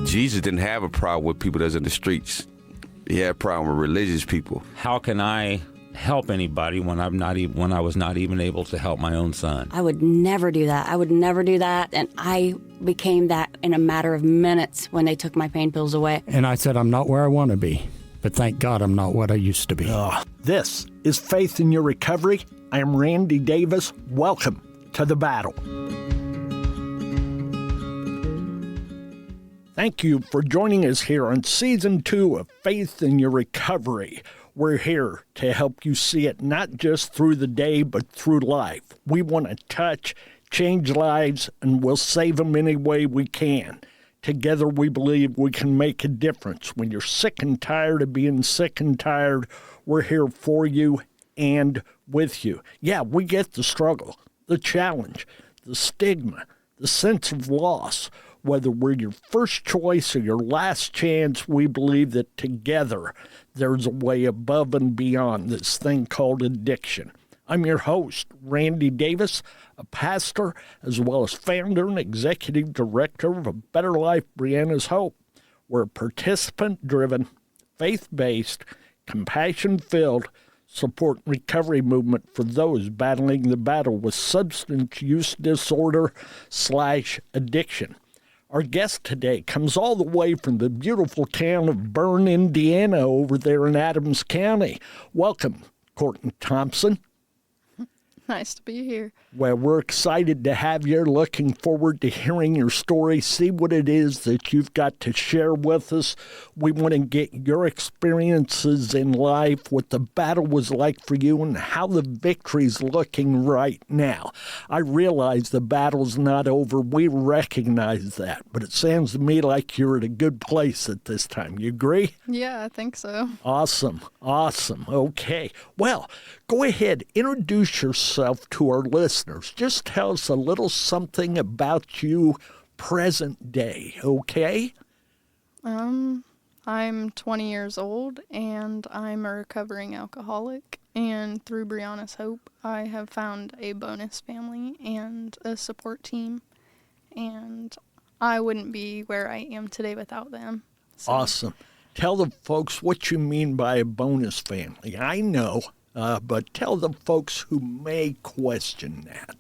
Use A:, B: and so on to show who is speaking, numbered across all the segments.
A: Jesus didn't have a problem with people that's in the streets. He had a problem with religious people.
B: How can I help anybody when I was not even able to help my own son?
C: I would never do that. And I became that in a matter of minutes when they took my pain pills away.
D: And I said, I'm not where I want to be, but thank God I'm not what I used to be.
E: This is Faith in Your Recovery. I am Randy Davis. Welcome to the battle. Thank you for joining us here on Season 2 of Faith in Your Recovery. We're here to help you see it not just through the day, but through life. We want to touch, change lives, and we'll save them any way we can. Together, we believe we can make a difference. When you're sick and tired of being sick and tired, we're here for you and with you. Yeah, we get the struggle, the challenge, the stigma, the sense of loss. Whether we're your first choice or your last chance, we believe that together there's a way above and beyond this thing called addiction. I'm your host, Randy Davis, a pastor as well as founder and executive director of A Better Life, Brianna's Hope. We're a participant-driven, faith-based, compassion-filled support and recovery movement for those battling the battle with substance use disorder/addiction. Our guest today comes all the way from the beautiful town of Bern, Indiana, over there in Adams County. Welcome, Courtney Thompson.
F: Nice to be here.
E: Well, we're excited to have you. Looking forward to hearing your story, see what it is that you've got to share with us. We want to get your experiences in life, what the battle was like for you, and how the victory's looking right now. I realize the battle's not over. We recognize that, but it sounds to me like you're at a good place at this time. You agree?
F: Yeah, I think so.
E: Awesome. Okay. Well, go ahead, introduce yourself to our listeners. Just tell us a little something about you present day, okay?
F: I'm 20 years old, and I'm a recovering alcoholic. And through Brianna's Hope, I have found a bonus family and a support team. And I wouldn't be where I am today without them. So.
E: Awesome. Tell the folks what you mean by a bonus family. I know. But tell the folks who may question that.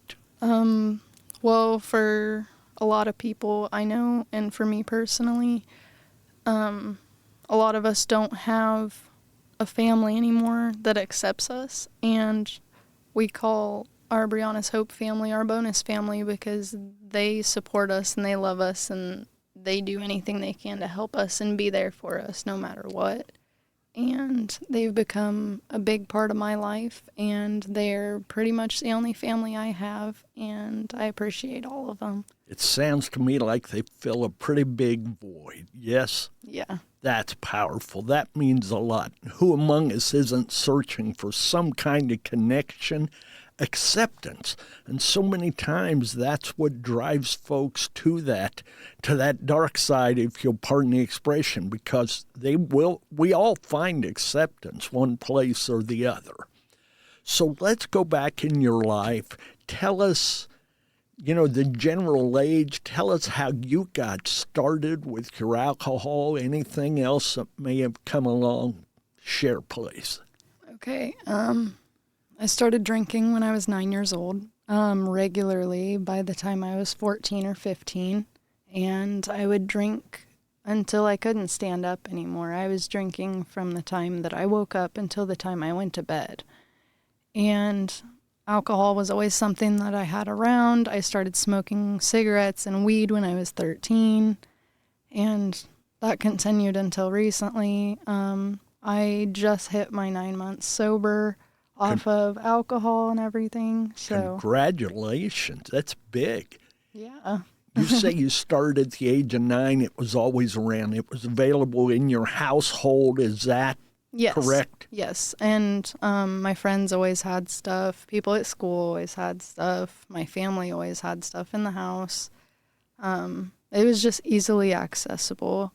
F: Well, for a lot of people I know, and for me personally, a lot of us don't have a family anymore that accepts us, and we call our Brianna's Hope family our bonus family because they support us and they love us and they do anything they can to help us and be there for us no matter what. And they've become a big part of my life, and they're pretty much the only family I have, and I appreciate all of them.
E: It sounds to me like they fill a pretty big void, yes?
F: Yeah.
E: That's powerful. That means a lot. Who among us isn't searching for some kind of connection, acceptance? And so many times that's what drives folks to that dark side, if you'll pardon the expression, because we all find acceptance one place or the other. So let's go back in your life. Tell us, the general age. Tell us how you got started with your alcohol, anything else that may have come along. Share, please.
F: Okay. I started drinking when I was 9 years old, regularly by the time I was 14 or 15, and I would drink until I couldn't stand up anymore. I was drinking from the time that I woke up until the time I went to bed, and alcohol was always something that I had around. I started smoking cigarettes and weed when I was 13, and that continued until recently. I just hit my 9 months sober off of alcohol and everything. So
E: congratulations. That's big.
F: Yeah.
E: You say you started at the age of 9. It was always around. It was available in your household. Is that correct?
F: Yes. And my friends always had stuff. People at school always had stuff. My family always had stuff in the house. It was just easily accessible.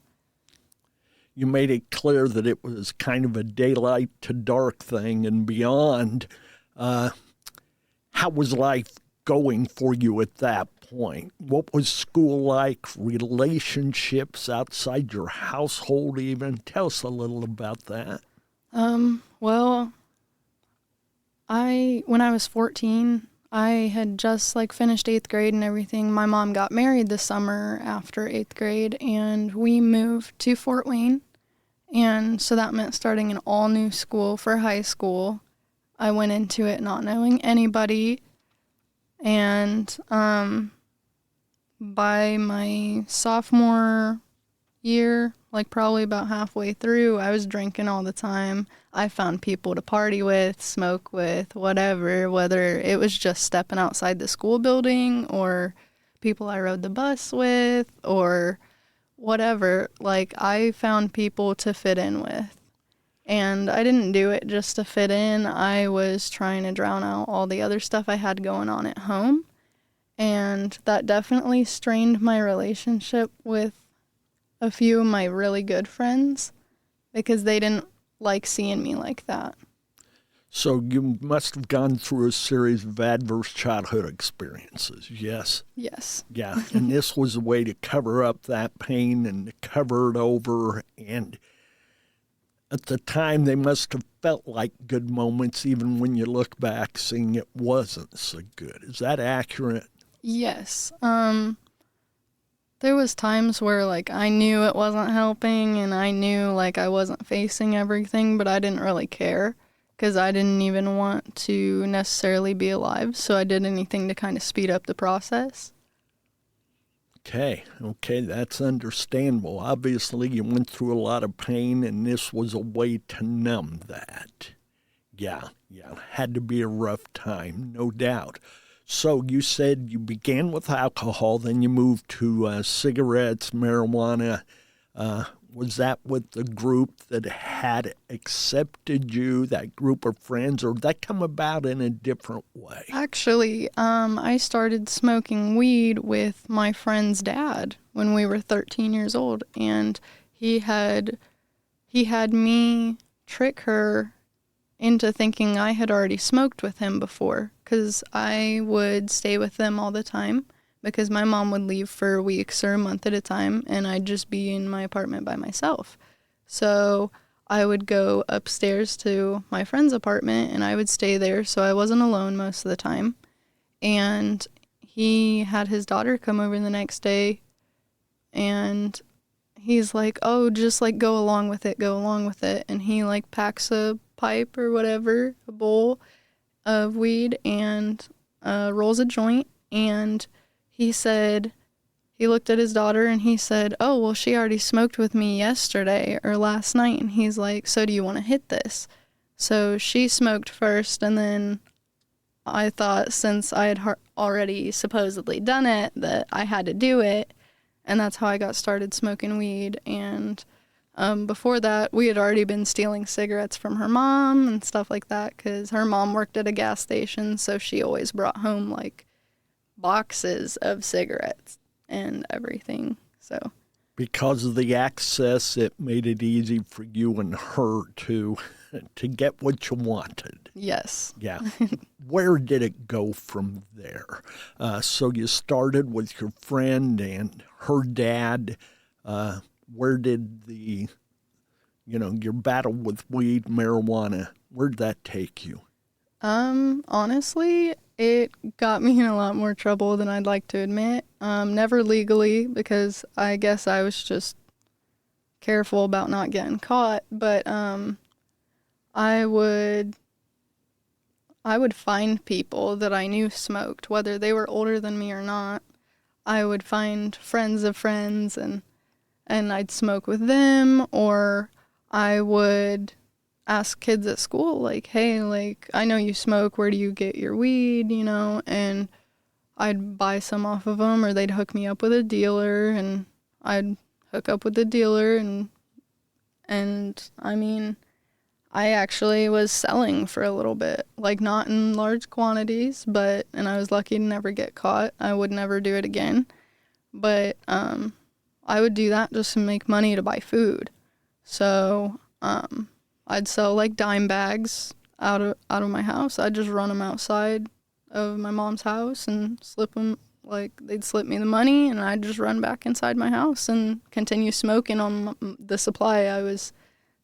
E: You made it clear that it was kind of a daylight to dark thing and beyond. How was life going for you at that point. What was school like, relationships outside your household even? Tell us a little about that.
F: Well, when I was 14, I had just finished 8th grade and everything. My mom got married the summer after 8th grade, and we moved to Fort Wayne. And so that meant starting an all new school for high school. I went into it not knowing anybody. And by my sophomore year, probably about halfway through, I was drinking all the time. I found people to party with, smoke with, whatever, whether it was just stepping outside the school building or people I rode the bus with or whatever. I found people to fit in with. And I didn't do it just to fit in. I was trying to drown out all the other stuff I had going on at home. And that definitely strained my relationship with a few of my really good friends because they didn't like seeing me like that.
E: So you must have gone through a series of adverse childhood experiences, yes?
F: Yes.
E: Yeah, and this was a way to cover up that pain and to cover it over. And at the time, they must have felt like good moments, even when you look back, seeing it wasn't so good. Is that accurate?
F: Yes. There was times where, I knew it wasn't helping, and I knew, I wasn't facing everything, but I didn't really care, because I didn't even want to necessarily be alive, so I did anything to kind of speed up the process.
E: Okay, that's understandable. Obviously, you went through a lot of pain, and this was a way to numb that. Yeah, had to be a rough time, no doubt. So you said you began with alcohol, then you moved to cigarettes, marijuana. Was that with the group that had accepted you, that group of friends, or did that come about in a different way?
F: Actually, I started smoking weed with my friend's dad when we were 13 years old, and he had me trick her into thinking I had already smoked with him before, because I would stay with them all the time because my mom would leave for weeks or a month at a time, and I'd just be in my apartment by myself. So I would go upstairs to my friend's apartment, and I would stay there so I wasn't alone most of the time. And he had his daughter come over the next day, and he's like, oh, just go along with it. And he packs a pipe or whatever, a bowl of weed, and rolls a joint. And he said, he looked at his daughter and he said, oh, well, she already smoked with me yesterday or last night. And he's like, so do you want to hit this? So she smoked first, and then I thought, since I had already supposedly done it, that I had to do it. And that's how I got started smoking weed. And before that, we had already been stealing cigarettes from her mom and stuff like that, because her mom worked at a gas station, so she always brought home boxes of cigarettes and everything. So
E: because of the access, it made it easy for you and her to get what you wanted.
F: Yes.
E: Yeah. Where did it go from there? So you started with your friend and her dad. Where did your battle with weed, marijuana, where'd that take you?
F: Honestly, it got me in a lot more trouble than I'd like to admit. Never legally, because I guess I was just careful about not getting caught, but I would find people that I knew smoked, whether they were older than me or not. I would find friends of friends, and I'd smoke with them, or I would ask kids at school, hey, I know you smoke, where do you get your weed, and I'd buy some off of them, or they'd hook me up with a dealer, and I'd hook up with the dealer, and I mean, I actually was selling for a little bit, not in large quantities, and I was lucky to never get caught. I would never do it again, but I would do that just to make money to buy food. So I'd sell dime bags out of my house. I'd just run them outside of my mom's house and slip them Like, they'd slip me the money, and I'd just run back inside my house and continue smoking on the supply I was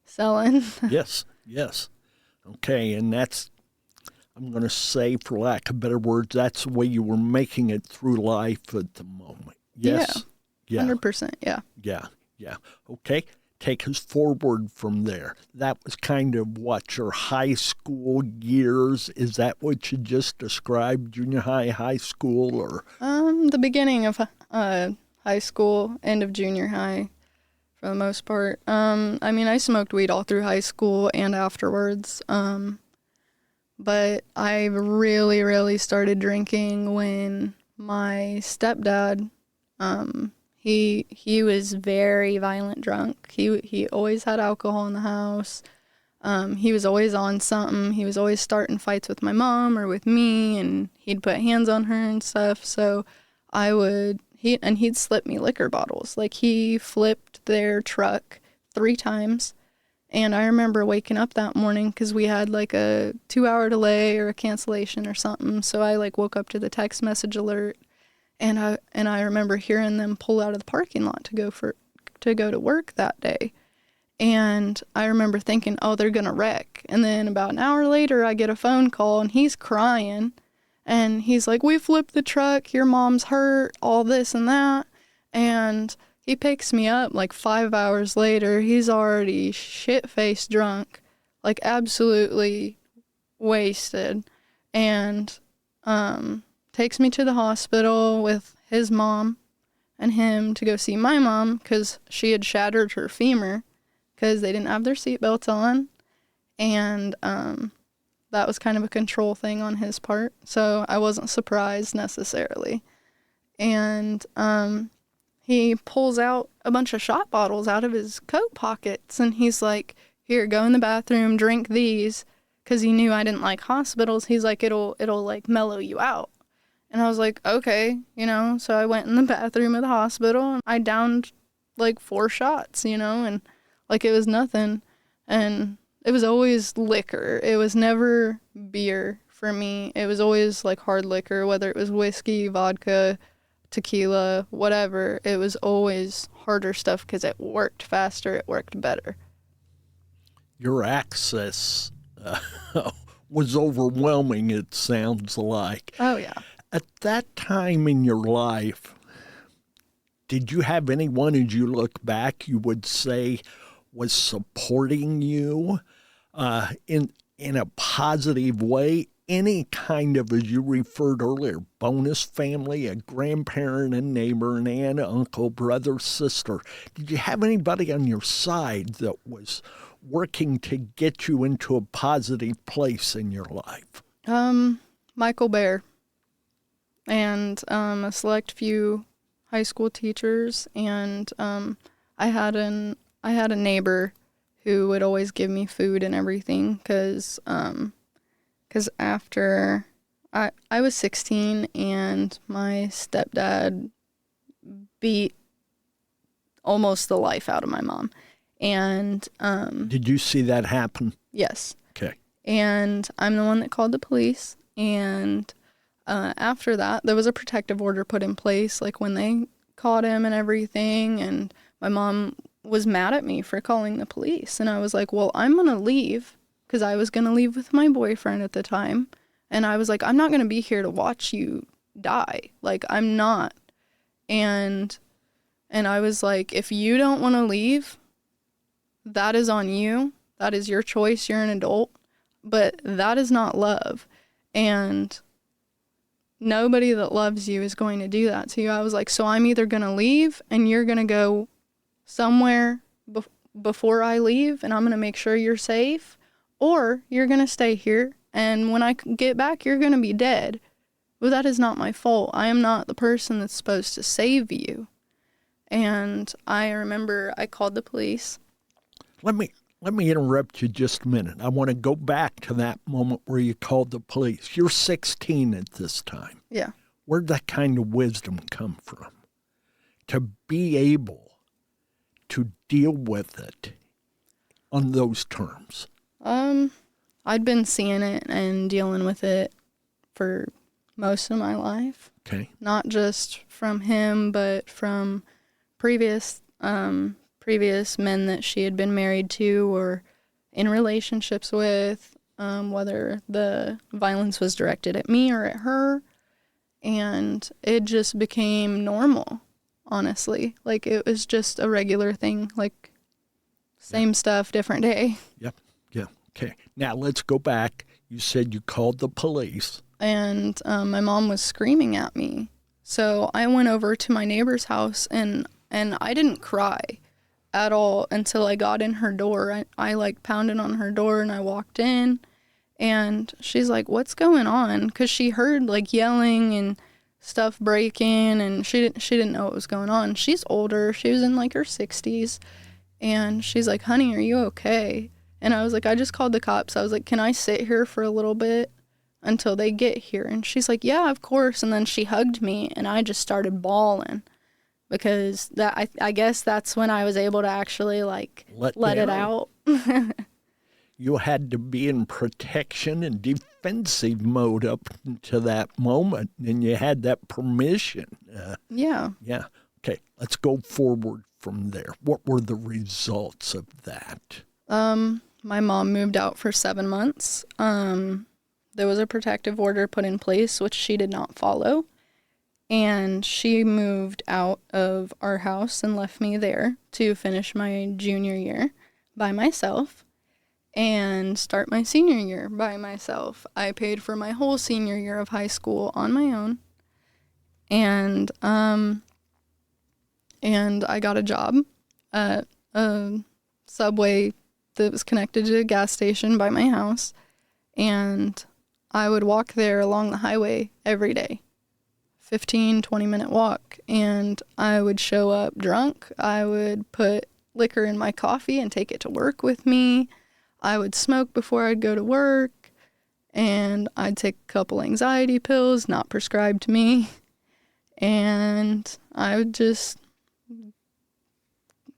F: selling.
E: Yes. Okay, and that's, I'm going to say, for lack of better words, that's the way you were making it through life at the moment. Yes?
F: Yeah. 100%, yeah.
E: Yeah. Okay, take us forward from there. That was kind of what, your high school years? Is that what you just described, junior high school, or?
F: The beginning of high school, end of junior high, for the most part. I mean, I smoked weed all through high school and afterwards. But I really, really started drinking when my stepdad, he was very violent drunk. He always had alcohol in the house. He was always on something. He was always starting fights with my mom or with me, and he'd put hands on her and stuff. So he'd slip me liquor bottles. Like, he flipped their truck 3 times. And I remember waking up that morning because we had like a 2-hour delay or a cancellation or something. So I like woke up to the text message alert, and I remember hearing them pull out of the parking lot to go to work that day. And I remember thinking, oh, they're gonna wreck. And then about an hour later, I get a phone call, and he's crying, and he's like, "We flipped the truck. Your mom's hurt. All this and that." And he picks me up like 5 hours later. He's already shit-faced drunk, like absolutely wasted, and takes me to the hospital with his mom and him to go see my mom because she had shattered her femur because they didn't have their seatbelts on, and that was kind of a control thing on his part, so I wasn't surprised necessarily. And he pulls out a bunch of shot bottles out of his coat pockets, and he's like, "Here, go in the bathroom, drink these," because he knew I didn't like hospitals. He's like, it'll like mellow you out. And I was like, okay, so I went in the bathroom of the hospital, and I downed like 4 shots, and like it was nothing. And it was always liquor. It was never beer for me. It was always like hard liquor, whether it was whiskey, vodka, tequila, whatever. It was always harder stuff because it worked faster, it worked better.
E: Your access was overwhelming, it sounds like.
F: Oh, yeah.
E: At that time in your life, did you have anyone, as you look back, you would say was supporting you in a positive way? Any kind of, as you referred earlier, bonus family, a grandparent, a neighbor, an aunt, uncle, brother, sister. Did you have anybody on your side that was working to get you into a positive place in your life?
F: Michael Bear and a select few high school teachers, and I had a neighbor who would always give me food and everything because after I was 16 and my stepdad beat almost the life out of my mom. And
E: did you see that happen?
F: Yes.
E: Okay.
F: And I'm the one that called the police. And after that, there was a protective order put in place, like when they caught him and everything. And my mom was mad at me for calling the police. And I was like, well, I'm going to leave. Because I was going to leave with my boyfriend at the time. And I was like, I'm not going to be here to watch you die. Like, I'm not. And I was like, if you don't want to leave, that is on you. That is your choice. You're an adult. But that is not love. And nobody that loves you is going to do that to you. I was like, so I'm either going to leave and you're going to go somewhere before I leave, and I'm going to make sure you're safe. Or you're going to stay here, and when I get back, you're going to be dead. Well, that is not my fault. I am not the person that's supposed to save you. And I remember I called the police.
E: Let me interrupt you just a minute. I want to go back to that moment where you called the police. You're 16 at this time.
F: Yeah.
E: Where'd that kind of wisdom come from? To be able to deal with it on those terms.
F: I'd been seeing it and dealing with it for most of my life.
E: Okay.
F: Not just from him, but from previous men that she had been married to or in relationships with, whether the violence was directed at me or at her. And it just became normal, honestly. Like, it was just a regular thing, like same stuff, different day.
E: Yep. Yeah. Okay. Now let's go back. You said you called the police.
F: And my mom was screaming at me. So I went over to my neighbor's house, and I didn't cry at all until I got in her door. I like pounded on her door, and I walked in, and she's like, "What's going on?" Because she heard like yelling and stuff breaking, and she didn't know what was going on. She's older. She was in like her 60s, and she's like, "Honey, are you okay?" And I was like, "I just called the cops." I was like, "Can I sit here for a little bit until they get here?" And she's like, "Yeah, of course." And then she hugged me, and I just started bawling because I guess that's when I was able to actually like let it out.
E: You had to be in protection and defensive mode up to that moment, and you had that permission.
F: Yeah.
E: Yeah. Okay, let's go forward from there. What were the results of that?
F: My mom moved out for 7 months. There was a protective order put in place, which she did not follow. And she moved out of our house and left me there to finish my junior year by myself and start my senior year by myself. I paid for my whole senior year of high school on my own. And I got a job at a Subway that was connected to a gas station by my house. And I would walk there along the highway every day, 15, 20-minute walk. And I would show up drunk. I would put liquor in my coffee and take it to work with me. I would smoke before I'd go to work. And I'd take a couple anxiety pills, not prescribed to me. And I would just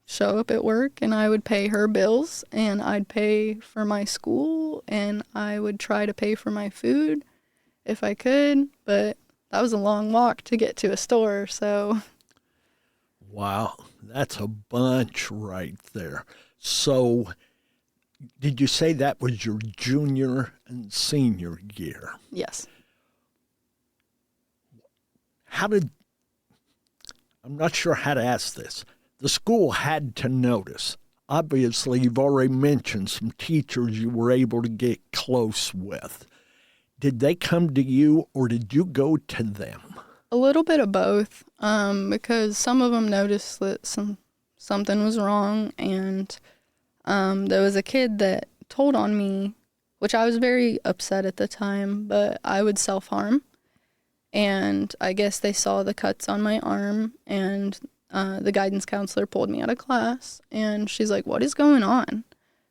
F: show up at work, and I would pay her bills, and I'd pay for my school, and I would try to pay for my food if I could, but that was a long walk to get to a store, so.
E: Wow, that's a bunch right there. So did you say that was your junior and senior year?
F: Yes.
E: I'm not sure how to ask this. The school had to notice. Obviously, you've already mentioned some teachers you were able to get close with. Did they come to you, or did you go to them?
F: A little bit of both, because some of them noticed that something was wrong, and there was a kid that told on me, which I was very upset at the time, but I would self-harm. And I guess they saw the cuts on my arm, and the guidance counselor pulled me out of class, and she's like, "What is going on?"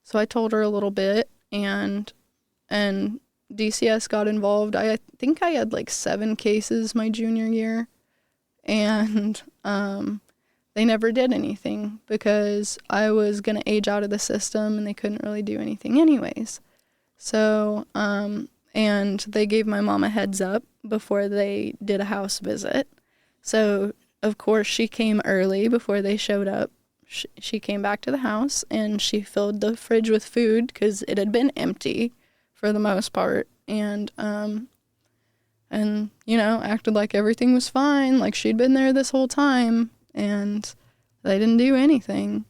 F: So I told her a little bit, and DCS got involved. I think I had like 7 cases my junior year, and they never did anything because I was going to age out of the system, and they couldn't really do anything anyways. So, and they gave my mom a heads up before they did a house visit. So, of course, she came early before they showed up. She came back to the house, and she filled the fridge with food because it had been empty for the most part. And you know, acted like everything was fine, like she'd been there this whole time, and they didn't do anything.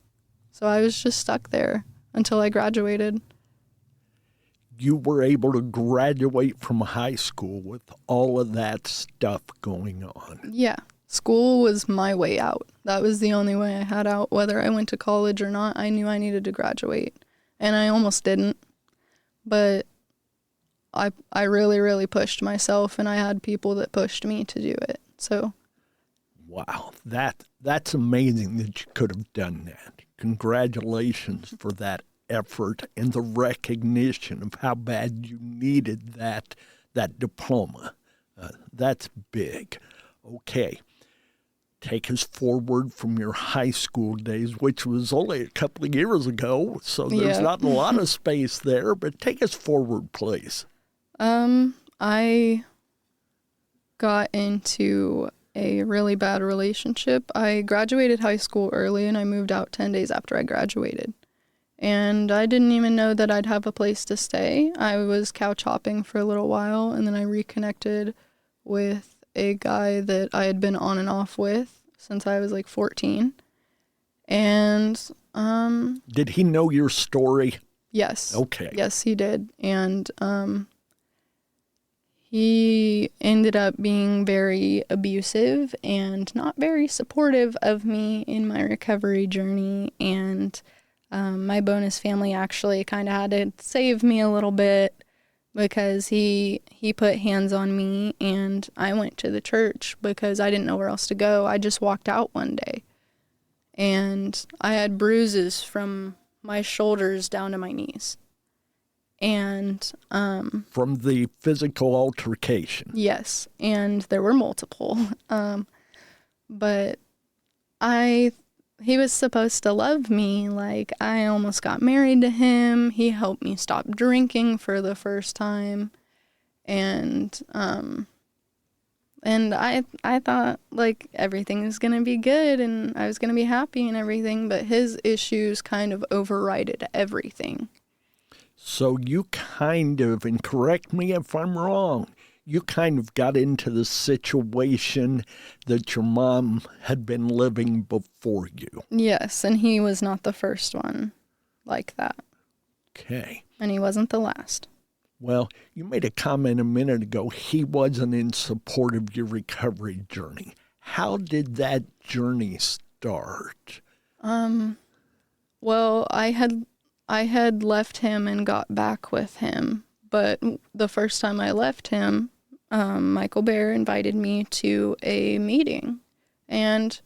F: So I was just stuck there until I graduated.
E: You were able to graduate from high school with all of that stuff going on.
F: Yeah. School was my way out. That was the only way I had out. Whether I went to college or not, I knew I needed to graduate. And I almost didn't. But I really, really pushed myself, and I had people that pushed me to do it. So.
E: Wow. That's amazing that you could have done that. Congratulations for that effort and the recognition of how bad you needed that diploma. That's big. Okay. Take us forward from your high school days, which was only a couple of years ago, so there's not a lot of space there, but take us forward, please.
F: got into a really bad relationship. I graduated high school early and I moved out 10 days after I graduated. And I didn't even know that I'd have a place to stay. I was couch hopping for a little while, and then I reconnected with a guy that I had been on and off with since I was like 14. And
E: did he know your story?
F: yes.
E: Okay.
F: Yes, he did. And he ended up being very abusive and not very supportive of me in my recovery journey. And my bonus family actually kind of had to save me a little bit because he put hands on me, and I went to the church because I didn't know where else to go. I just walked out one day, and I had bruises from my shoulders down to my knees. And
E: From the physical altercation.
F: yes, and there were multiple. But he was supposed to love me. Like, I almost got married to him. He helped me stop drinking for the first time. And I thought, like, everything was going to be good and I was going to be happy and everything, but his issues kind of overrided everything.
E: So you kind of, and correct me if I'm wrong, you kind of got into the situation that your mom had been living before you.
F: Yes, and he was not the first one like that.
E: Okay.
F: And he wasn't the last.
E: Well, you made a comment a minute ago, he wasn't in support of your recovery journey. How did that journey start?
F: Well, I had left him and got back with him, but the first time I left him, Michael Bear invited me to a meeting, and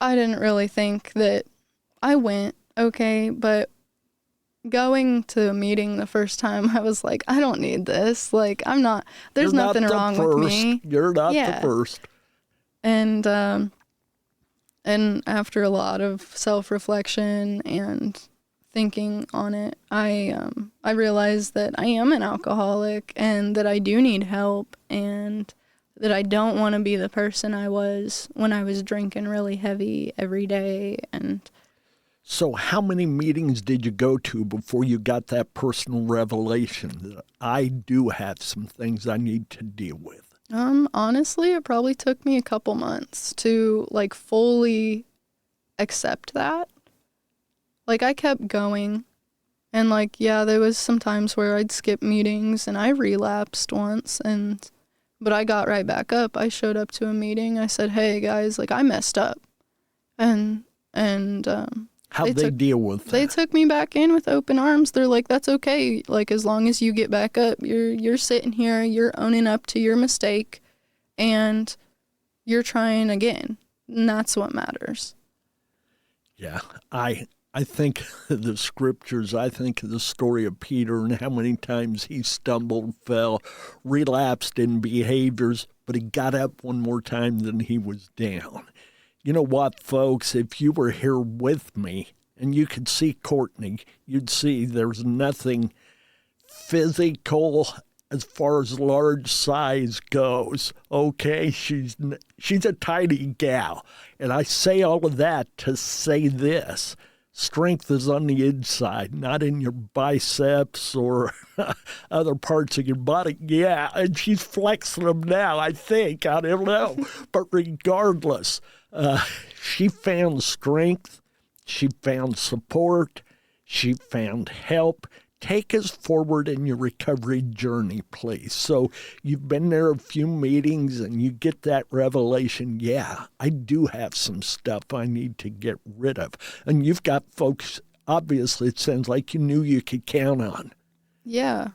F: I didn't really think that I went, okay, but going to a meeting the first time, I was like, I don't need this. Like, there's nothing wrong with me.
E: You're not the first.
F: And after a lot of self-reflection and thinking on it, I realized that I am an alcoholic and that I do need help and that I don't want to be the person I was when I was drinking really heavy every day. And
E: so how many meetings did you go to before you got that personal revelation that I do have some things I need to deal with?
F: honestly, it probably took me a couple months to like fully accept that. Like, I kept going, and like, yeah, there was some times where I'd skip meetings, and I relapsed once, but I got right back up. I showed up to a meeting. I said, hey guys, like, I messed up. And
E: How'd they deal with that?
F: They took me back in with open arms. They're like, that's okay. Like, as long as you get back up, you're sitting here, you're owning up to your mistake, and you're trying again. And that's what matters.
E: Yeah, I think the scriptures, I think of the story of Peter and how many times he stumbled, fell, relapsed in behaviors, but he got up one more time than he was down. You know what, folks, if you were here with me and you could see Kourtney, you'd see there's nothing physical as far as large size goes. Okay, she's a tiny gal. And I say all of that to say this. Strength is on the inside, not in your biceps or other parts of your body. Yeah, and she's flexing them now, I think. I don't know. But regardless, she found strength. She found support. She found help. Take us forward in your recovery journey, please. So you've been there a few meetings and you get that revelation, yeah, I do have some stuff I need to get rid of. And you've got folks, obviously, it sounds like you knew you could count on.
F: Yeah.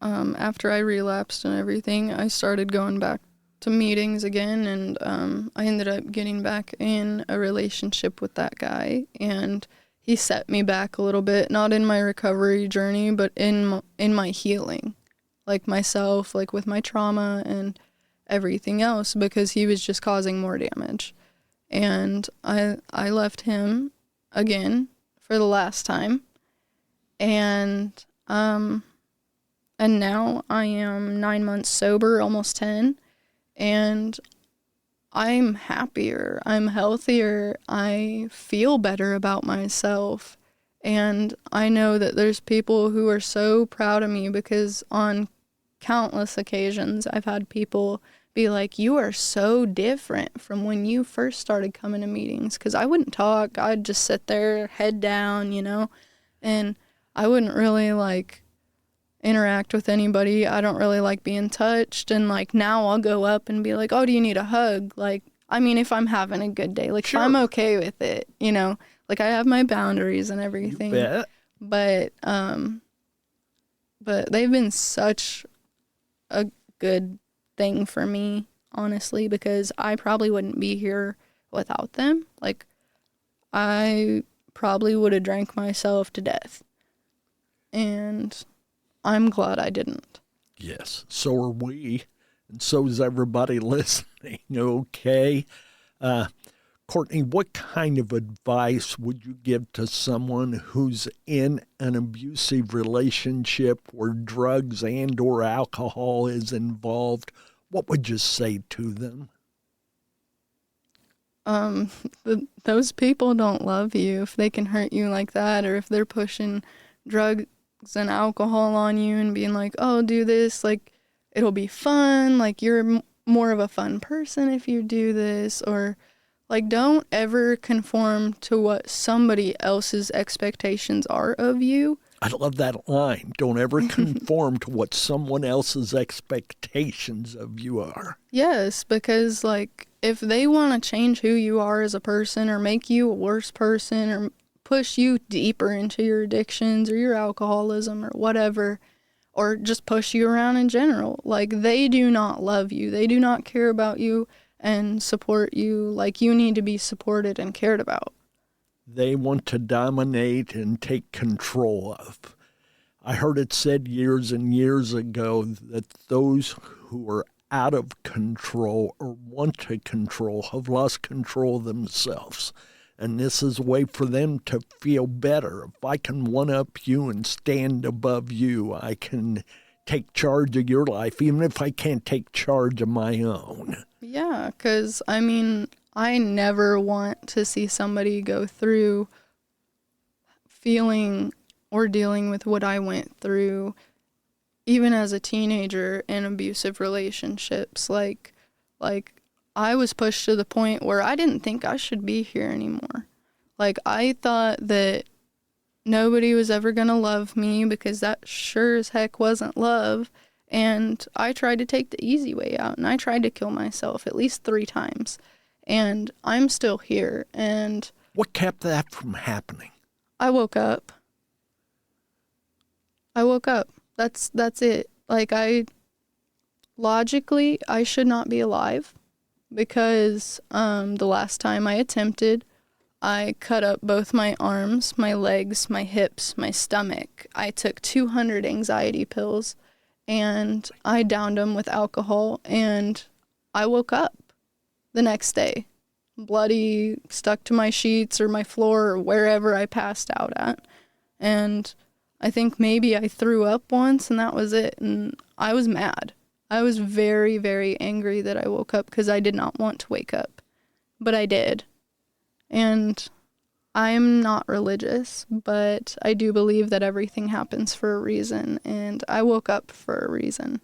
F: After I relapsed and everything, I started going back to meetings again, and I ended up getting back in a relationship with that guy, and he set me back a little bit, not in my recovery journey, but in my healing, like myself, like with my trauma and everything else, because he was just causing more damage. And I left him again for the last time. And And now I am 9 months sober, almost 10, and I'm happier, I'm healthier, I feel better about myself. And I know that there's people who are so proud of me because on countless occasions I've had people be like, you are so different from when you first started coming to meetings. Because I wouldn't talk, I'd just sit there, head down, and I wouldn't really interact with anybody. I don't really like being touched. And now I'll go up and be like, oh, do you need a hug? If I'm having a good day,
E: Sure.
F: if I'm okay with it, I have my boundaries and everything.
E: You bet.
F: But they've been such a good thing for me, honestly, because I probably wouldn't be here without them. I probably would have drank myself to death. And I'm glad I didn't.
E: Yes, so are we, and so is everybody listening, okay? Courtney, what kind of advice would you give to someone who's in an abusive relationship where drugs and or alcohol is involved? What would you say to them?
F: Those people don't love you if they can hurt you like that, or if they're pushing drugs and alcohol on you and being like, oh, do this, it'll be fun, you're more of a fun person if you do this, or don't ever conform to what somebody else's expectations are of you.
E: I love that line. Don't ever conform to what someone else's expectations of you are.
F: Yes, because if they want to change who you are as a person or make you a worse person or push you deeper into your addictions or your alcoholism or whatever, or just push you around in general, they do not love you. They do not care about you and support you like you need to be supported and cared about.
E: They want to dominate and take control of. I heard it said years and years ago that those who are out of control or want to control have lost control themselves. And this is a way for them to feel better. If I can one-up you and stand above you, I can take charge of your life, even if I can't take charge of my own.
F: Yeah, because, I never want to see somebody go through feeling or dealing with what I went through, even as a teenager in abusive relationships. I was pushed to the point where I didn't think I should be here anymore. I thought that nobody was ever going to love me because that sure as heck wasn't love. And I tried to take the easy way out, and I tried to kill myself at least 3 times. And I'm still here. And
E: what kept that from happening?
F: I woke up. That's it. Logically, I should not be alive because the last time I attempted, I cut up both my arms, my legs, my hips, my stomach. I took 200 anxiety pills, and I downed them with alcohol, and I woke up the next day, bloody, stuck to my sheets or my floor or wherever I passed out at. And I think maybe I threw up once, and that was it. And I was mad. I was very, very angry that I woke up because I did not want to wake up. But I did. And I'm not religious, but I do believe that everything happens for a reason, and I woke up for a reason.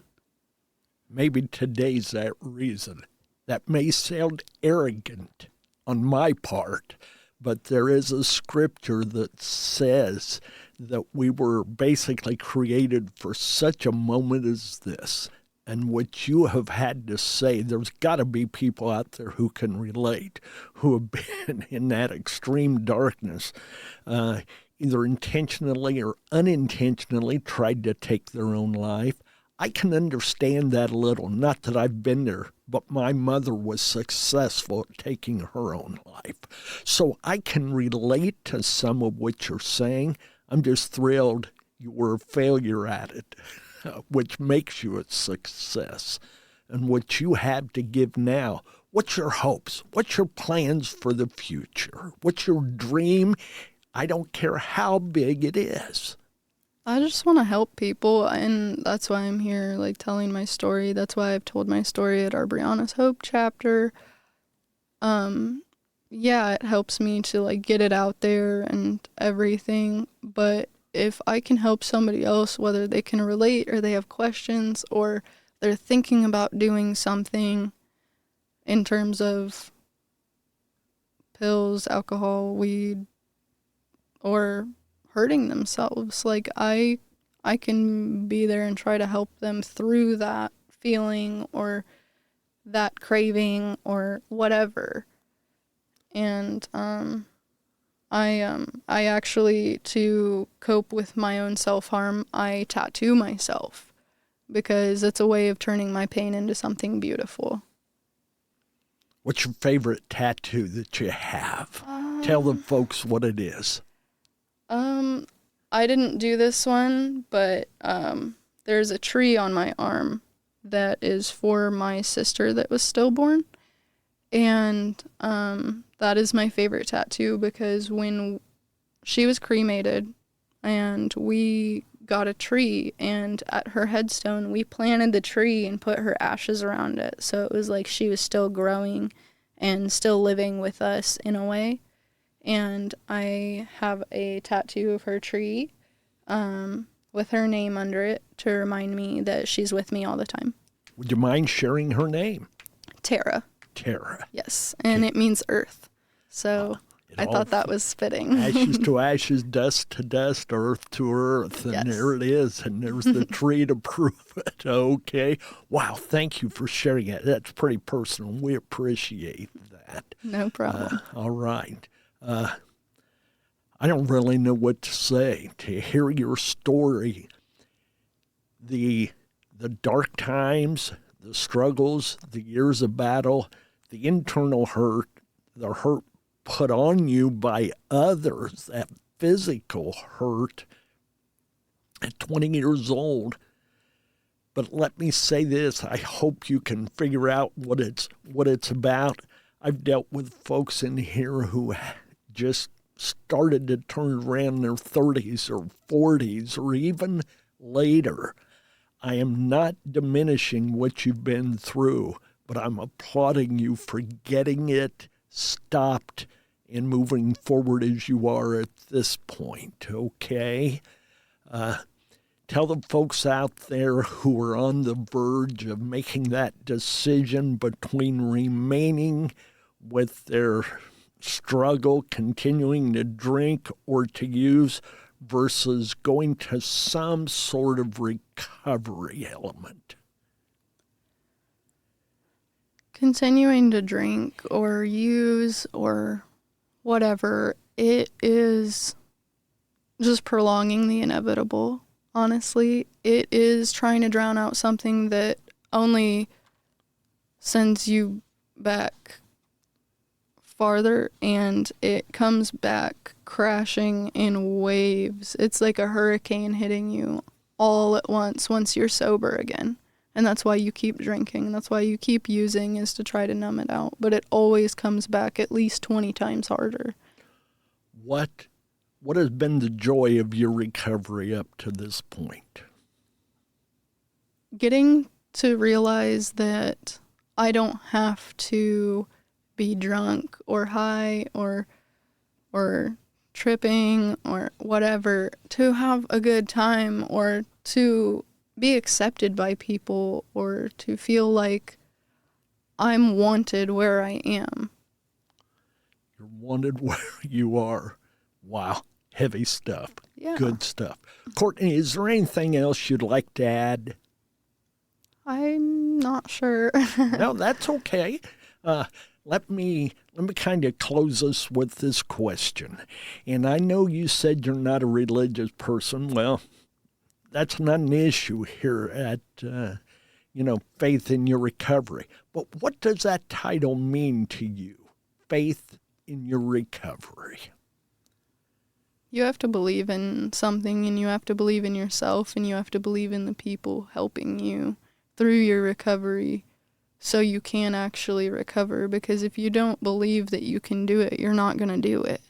E: Maybe today's that reason. That may sound arrogant on my part, but there is a scripture that says that we were basically created for such a moment as this. And what you have had to say, there's got to be people out there who can relate, who have been in that extreme darkness, either intentionally or unintentionally tried to take their own life. I can understand that a little. Not that I've been there, but my mother was successful at taking her own life. So I can relate to some of what you're saying. I'm just thrilled you were a failure at it, which makes you a success. And what you have to give now, what's your hopes? What's your plans for the future? What's your dream? I don't care how big it is.
F: I just want to help people, and that's why I'm here, like, telling my story. That's why I've told my story at our Brianna's Hope chapter. Yeah, it helps me to, like, get it out there and everything, but if I can help somebody else, whether they can relate or they have questions or they're thinking about doing something in terms of pills, alcohol, weed, or hurting themselves, like, I can be there and try to help them through that feeling or that craving or whatever. And I actually, to cope with my own self-harm, I tattoo myself because it's a way of turning my pain into something beautiful.
E: What's your favorite tattoo that you have? Tell the folks what it is.
F: I didn't do this one, but there's a tree on my arm that is for my sister that was stillborn. And that is my favorite tattoo because when she was cremated and we got a tree, and at her headstone we planted the tree and put her ashes around it. So it was like she was still growing and still living with us in a way. And I have a tattoo of her tree with her name under it to remind me that she's with me all the time.
E: Would you mind sharing her name?
F: Tara.
E: Tara.
F: Yes, and it means earth. So I thought that was fitting.
E: Ashes to ashes, dust to dust, earth to earth. And
F: Yes.
E: there it is. And there's the tree to prove it. Okay. Wow. Thank you for sharing it. That's pretty personal. We appreciate that.
F: No problem.
E: All right. I don't really know what to say. To hear your story, the dark times, the struggles, the years of battle, the internal hurt, the hurt put on you by others, that physical hurt at 20 years old. But let me say this, I hope you can figure out what it's about. I've dealt with folks in here who just started to turn around in their 30s or 40s or even later. I am not diminishing what you've been through, but I'm applauding you for getting it stopped and moving forward as you are at this point, okay? Tell the folks out there who are on the verge of making that decision between remaining with their struggle, continuing to drink or to use, versus going to some sort of recovery element.
F: Continuing to drink or use or whatever, it is just prolonging the inevitable, honestly. It is trying to drown out something that only sends you back farther, and it comes back crashing in waves. It's like a hurricane hitting you all at once you're sober again. And that's why you keep drinking. That's why you keep using, is to try to numb it out. But it always comes back at least 20 times harder.
E: What has been the joy of your recovery up to this point?
F: Getting to realize that I don't have to be drunk or high or tripping or whatever to have a good time or to be accepted by people or to feel like I'm wanted where I am.
E: You're wanted where you are. Wow. Heavy stuff.
F: Yeah.
E: Good stuff. Courtney, is there anything else you'd like to add?
F: I'm not sure.
E: No, that's okay. Let me kind of close us with this question. And I know you said you're not a religious person. Well, that's not an issue here at, Faith in Your Recovery. But what does that title mean to you? Faith in Your Recovery.
F: You have to believe in something, and you have to believe in yourself, and you have to believe in the people helping you through your recovery so you can actually recover. Because if you don't believe that you can do it, you're not going to do it.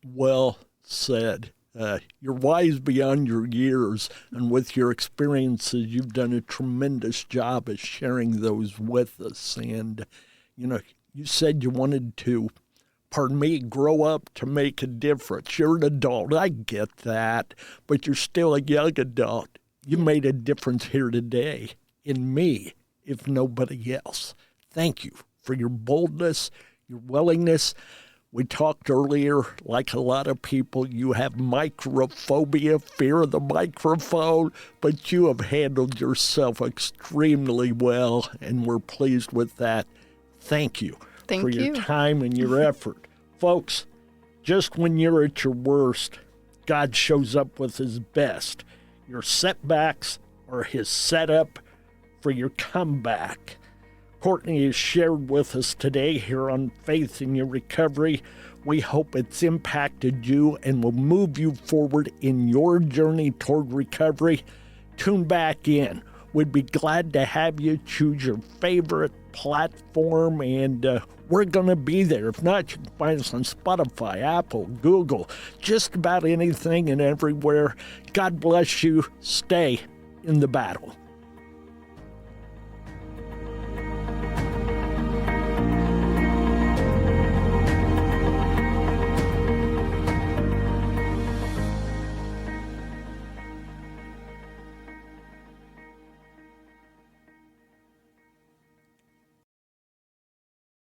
E: Well said. You're wise beyond your years, and with your experiences, you've done a tremendous job of sharing those with us. And, you said you wanted to, grow up to make a difference. You're an adult. I get that, but you're still a young adult. You made a difference here today in me, if nobody else. Thank you for your boldness, your willingness. We talked earlier, like a lot of people, you have microphobia, fear of the microphone, but you have handled yourself extremely well, and we're pleased with that. Thank you for your time and your effort. Folks, just when you're at your worst, God shows up with his best. Your setbacks are his setup for your comeback. Courtney has shared with us today here on Faith in Your Recovery. We hope it's impacted you and will move you forward in your journey toward recovery. Tune back in. We'd be glad to have you choose your favorite platform, and we're going to be there. If not, you can find us on Spotify, Apple, Google, just about anything and everywhere. God bless you. Stay in the battle.